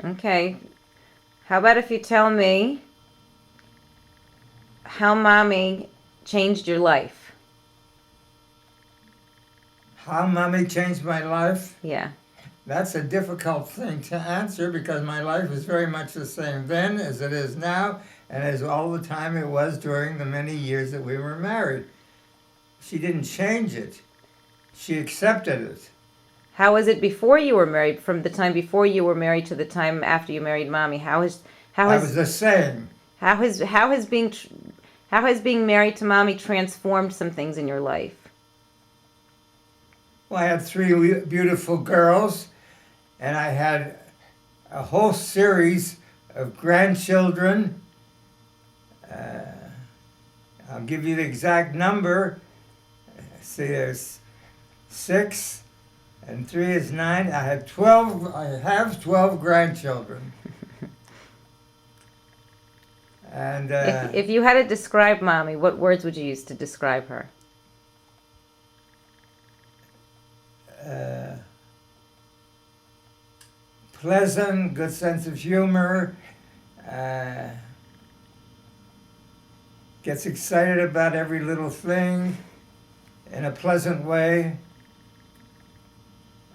Okay. How about if you tell me how Mommy changed your life? How Mommy changed my life? Yeah. That's a difficult thing to answer because my life is very much the same then as it is now and as all the time it was during the many years that we were married. She didn't change it. She accepted it. How was it before you were married? From the time before you were married to the time after you married Mommy, I was the same. how has being married to Mommy transformed some things in your life? Well, I had three beautiful girls, and I had a whole series of grandchildren. I'll give you the exact number. See, there's 6, and 3 is 9. I have 12 grandchildren. And If you had to describe Mommy, what words would you use to describe her? pleasant, good sense of humor, gets excited about every little thing in a pleasant way,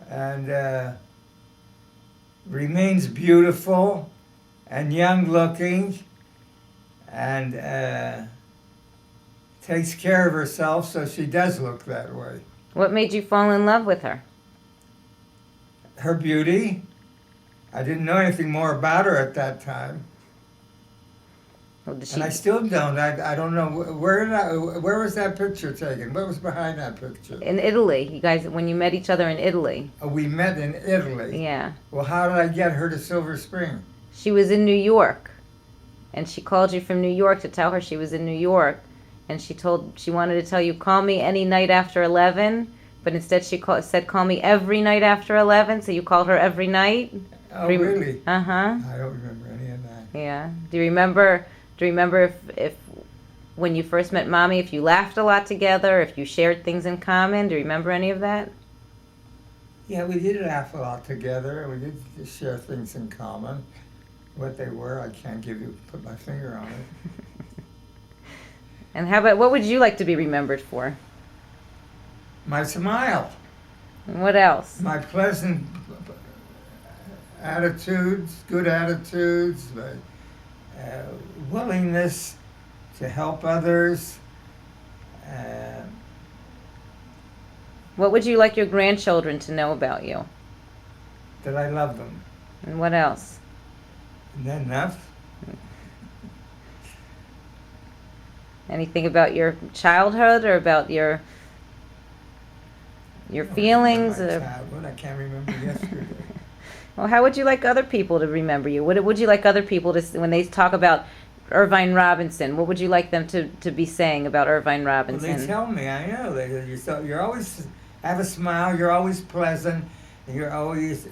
and remains beautiful and young looking, and takes care of herself so she does look that way. What made you fall in love with her? Her beauty. I didn't know anything more about her at that time. Well, did she, And I still don't. I don't know. Where was that picture taken? What was behind that picture? in Italy, you guys, when you met each other in Italy. Oh, we met in Italy. Yeah. Well, how did I get her to Silver Spring? She was in New York, and she called you from New York to tell her she was in New York, and she wanted to tell you, call me any night after 11, but instead she said, call me every night after 11, so you called her every night? Oh, really? Uh-huh. I don't remember any of that. Yeah. Do you remember if when you first met Mommy, if you laughed a lot together, if you shared things in common? Do you remember any of that? Yeah, we did laugh a lot together. We did share things in common. What they were, I can't put my finger on it. And what would you like to be remembered for? My smile. And what else? My pleasant attitudes, good attitudes, willingness to help others. What would you like your grandchildren to know about you? That I love them. And what else? Isn't that enough? Anything about your childhood or about your feelings? My childhood, I can't remember yesterday. Well, how would you like other people to remember you? What would you like other people to, when they talk about Irvine Robinson, what would you like them to be saying about Irvine Robinson? Well, they tell me, I know. You're always have a smile, you're always pleasant, and you're always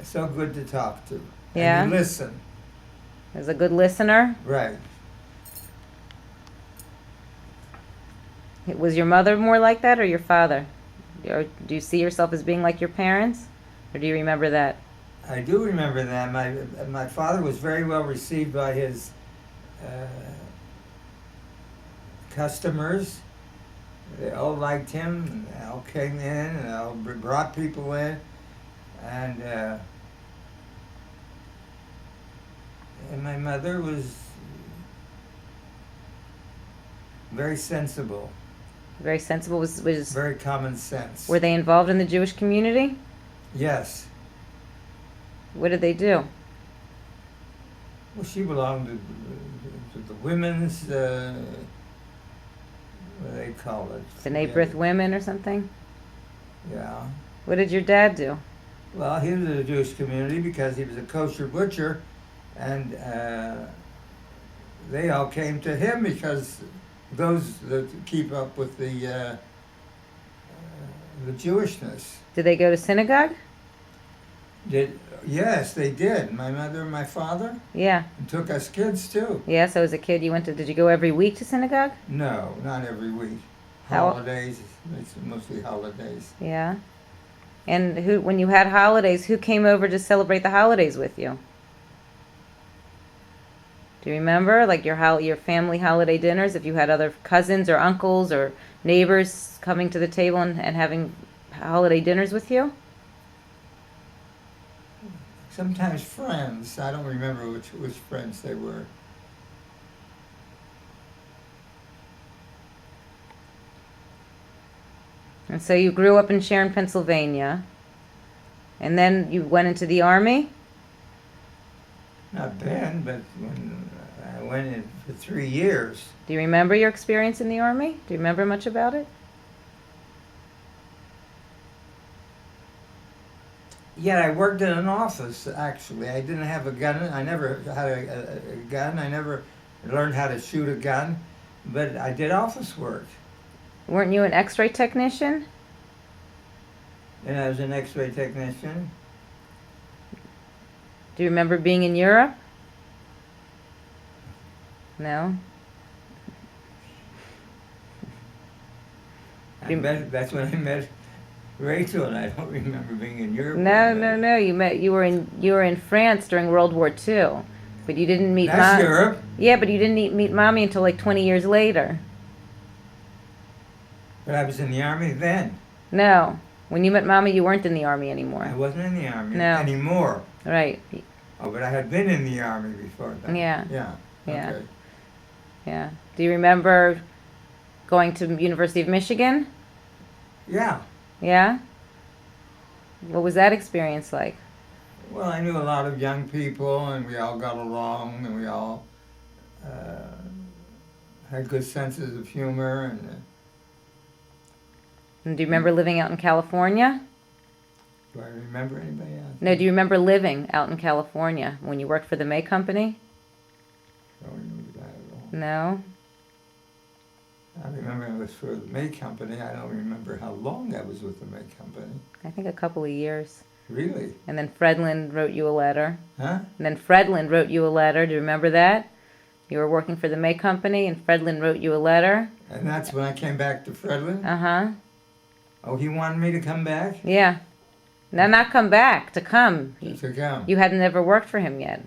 so good to talk to. Yeah? And you listen. As a good listener? Right. Was your mother more like that or your father? Or do you see yourself as being like your parents? Or do you remember that? I do remember that. My father was very well received by his customers. They all liked him, and they all came in, and all brought people in, and my mother was very sensible. Very sensible. Was very common sense. Were they involved in the Jewish community? Yes. What did they do? Well, she belonged to the women's, what do they call it? B'nai B'rith women or something? Yeah. What did your dad do? Well, he was in the Jewish community because he was a kosher butcher, and they all came to him because those that keep up with the Jewishness. Did they go to synagogue? Yes, they did. My mother and my father. Yeah. And took us kids too. Yeah, so as a kid did you go every week to synagogue? No, not every week. How? Holidays, it's mostly holidays. Yeah. And when you had holidays, who came over to celebrate the holidays with you? Do you remember, like your family holiday dinners? If you had other cousins or uncles or neighbors coming to the table and having holiday dinners with you? Sometimes friends. I don't remember which friends they were. And so you grew up in Sharon, Pennsylvania, and then you went into the army? Not then, but when I went in for 3 years. Do you remember your experience in the army? Do you remember much about it? Yeah, I worked in an office, actually. I didn't have a gun. I never had a gun. I never learned how to shoot a gun, but I did office work. Weren't you an X-ray technician? And I was an X-ray technician. Do you remember being in Europe? No? That's when I met Rachel, and I don't remember being in Europe. No. You were in France during World War II, but you didn't meet That's Europe. Yeah, but you didn't meet Mommy until like 20 years later. But I was in the army then. No, when you met Mommy, you weren't in the army I anymore. wasn't in the army No. anymore. Right. Oh, but I had been in the army before that. Yeah. Yeah. Yeah. Okay. Yeah. Do you remember going to University of Michigan? Yeah. Yeah. What was that experience like? Well, I knew a lot of young people, and we all got along, and we all had good senses of humor. And do you remember living out in California? Do I remember anybody else? No, do you remember living out in California when you worked for the May Company? I don't remember that at all. No? I remember it was for the May Company. I don't remember how long I was with the May Company. I think a couple of years. Really? And then Fredlin wrote you a letter. Huh? And then Fredlin wrote you a letter. Do you remember that? You were working for the May Company and Fredlin wrote you a letter. And that's when I came back to Fredlin? Uh-huh. Oh, he wanted me to come back? Yeah. No, not come back. To come. To come. You hadn't ever worked for him yet.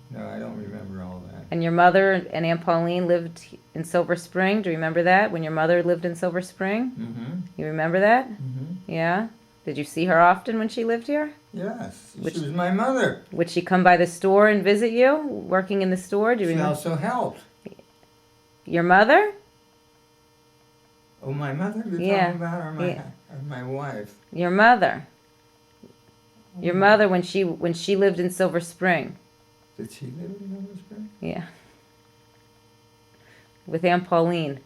No, I don't remember all that. And your mother and Aunt Pauline lived in Silver Spring. Do you remember that? When your mother lived in Silver Spring? Mm-hmm. You remember that? Mm-hmm. Yeah? Did you see her often when she lived here? Yes. She was my mother. Would she come by the store and visit you, working in the store? Do you She remember? also helped. Your mother? Oh, my mother you're Yeah. talking about, or my wife? Your mother. Your mother when she lived in Silver Spring. Did she live in Silver Spring? Yeah. With Aunt Pauline.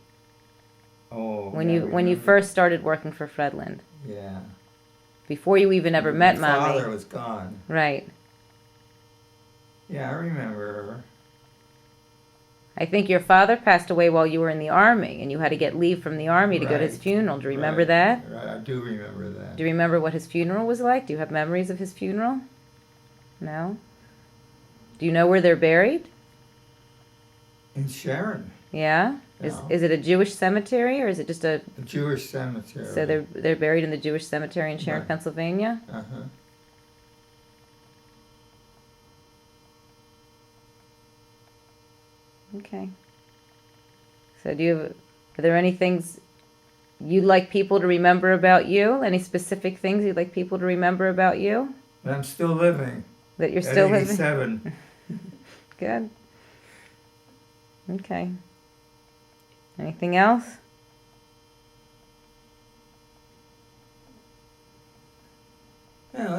Oh. When yeah, you first started working for Fredland. Yeah. Before you even ever met My Mommy. father was gone. Right. Yeah, I remember her. I think your father passed away while you were in the army, and you had to get leave from the army to go to his Right. funeral. Do you remember Right. that? Right, I do remember that. Do you remember what his funeral was like? Do you have memories of his funeral? No? Do you know where they're buried? In Sharon, Yeah? No. Is it a Jewish cemetery or is it just a... a Jewish cemetery. So they're buried in the Jewish cemetery in Sharon, Right. Pennsylvania? Uh-huh. Okay. So are there any things you'd like people to remember about you? Any specific things you'd like people to remember about you? But I'm still living. That you're At still living? 87. Good. Okay. Anything else? No,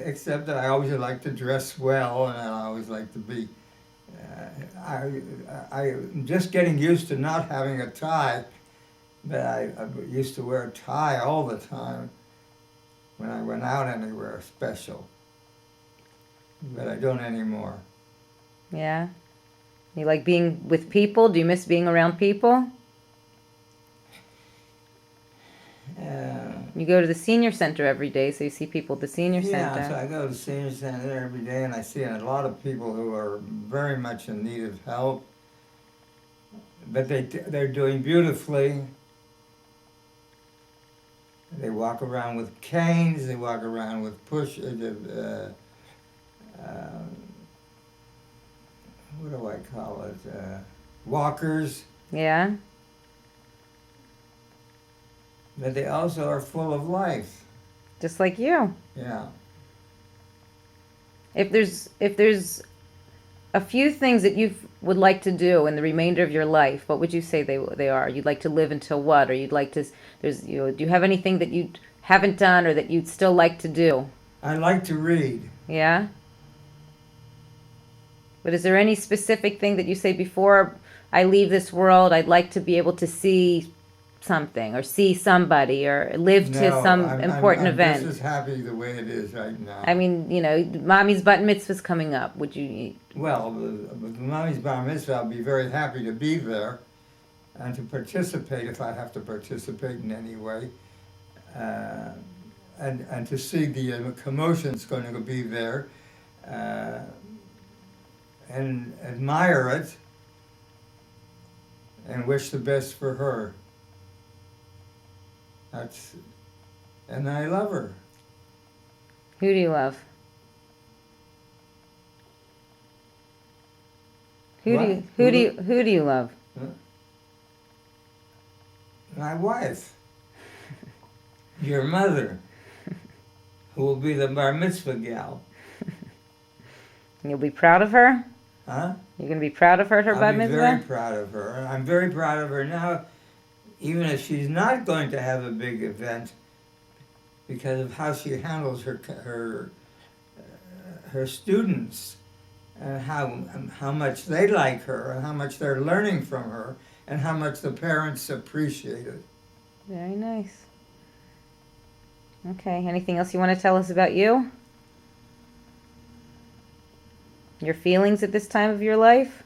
except that I always like to dress well, and I always like to be. I'm just getting used to not having a tie, but I used to wear a tie all the time when I went out anywhere special. But I don't anymore. Yeah. You like being with people? Do you miss being around people? You go to the senior center every day, so you see people at the senior Yeah, center. so I go to the senior center every day, and I see a lot of people who are very much in need of help. But they're doing beautifully. They walk around with canes. They walk around with call it, walkers, Yeah? but they also are full of life. Just like you. Yeah. If there's a few things that you would like to do in the remainder of your life, what would you say they are? You'd like to live until what? Or you'd like to, do you have anything that you haven't done or that you'd still like to do? I like to read. Yeah? But is there any specific thing that you say before I leave this world, I'd like to be able to see something or see somebody or live to No, some I'm, important I'm event? just as happy the way it is right now. I mean, mommy's bat mitzvah's coming up. Would you? Well, with the mommy's bar mitzvah, I'll be very happy to be there and to participate if I have to participate in any way. And to see the commotion that's going to be there and admire it and wish the best for her. And I love her. Who do you love? Who do you love? My wife, your mother, who will be the bar mitzvah gal. You'll be proud of her? Huh? You're going to be proud of her at her bat mitzvah? I'm very proud of her. I'm very proud of her now, even if she's not going to have a big event, because of how she handles her students and how much they like her and how much they're learning from her and how much the parents appreciate it. Very nice. Okay, anything else you want to tell us about you? Your feelings at this time of your life?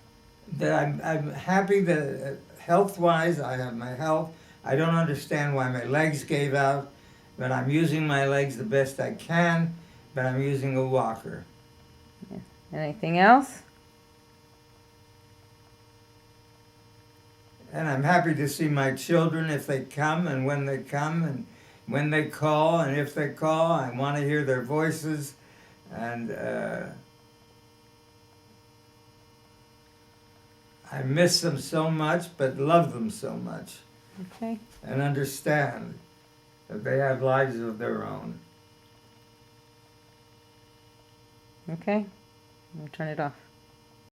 That I'm happy that health-wise I have my health. I don't understand why my legs gave out, but I'm using my legs the best I can, but I'm using a walker. Yeah. Anything else? And I'm happy to see my children if they come and when they come and when they call, and if they call, I want to hear their voices. And I miss them so much, but love them so much. Okay. And understand that they have lives of their own. Okay. I'll turn it off.